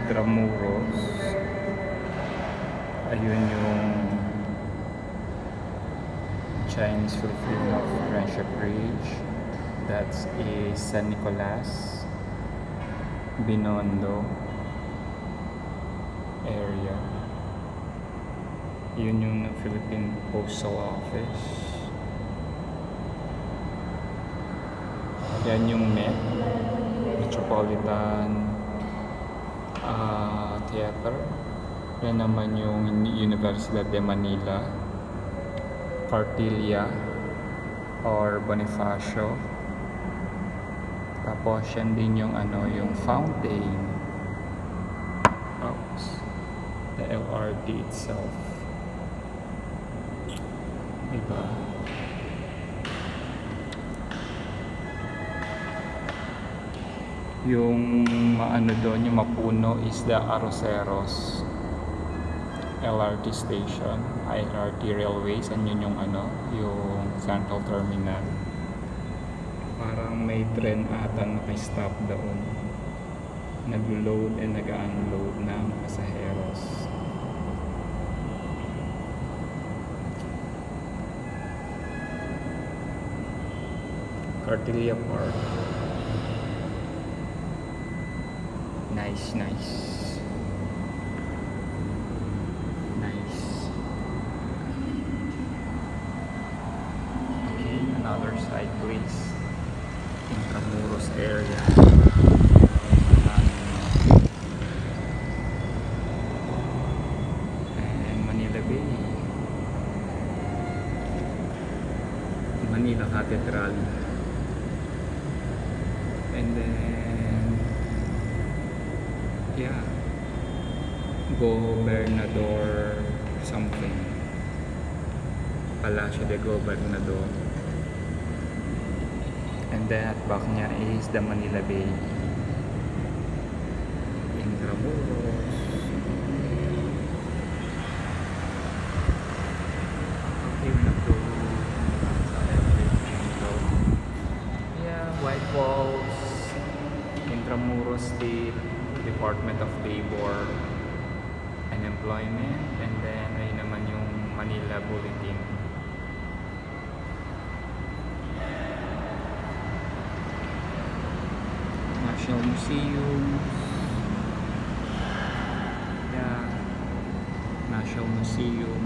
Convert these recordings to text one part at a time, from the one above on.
Intramuros. Ayun yung Chinese Filipino Friendship Bridge. That's is San Nicolas, Binondo area. Yun yung Philippine Postal Office. Yan yung MET, Metropolitan Theater. Yan naman yung Universidad de Manila, Cartilla or Bonifacio. Tapos yan din yung yung fountain. Oops. The LRT itself. Diba? Yung doon, yung mapuno is the Arroceros LRT station, LRT railways, and yun yung yung Central Terminal. Parang may tren ata naka-stop doon. Nag-load and nag-unload ng pasaheros. Cartilla Park. Nice. Okay, another side please. Intramuros area. And Manila Bay. Manila Cathedral. And then yeah, Gobernador something, Palacio de Gobernador. And then at back niya is the Manila Bay. Intramuros. Okay, we have to yeah, White Walls, Intramuros State Department of Labor and Employment, and then ayun naman yung Manila Bulletin. National Museum. Yeah, National Museum.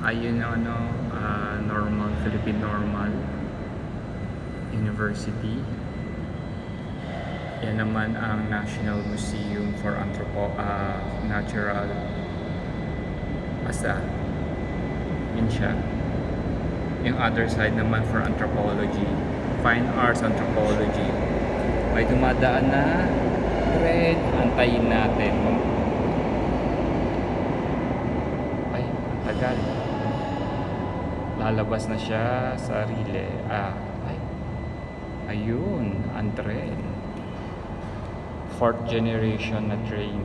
Ayun yung normal, Philippine Normal University. Yan naman ang National Museum for Natural. Basta yun siya. Yung other side naman for Anthropology, Fine Arts Anthropology. May dumadaan na thread. Antayin natin. Ay, ang tagal. Lalabas na siya sa relay. Ayun, ang train. 4th generation na train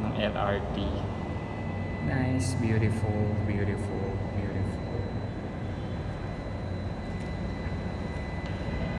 ng LRT. Nice, beautiful.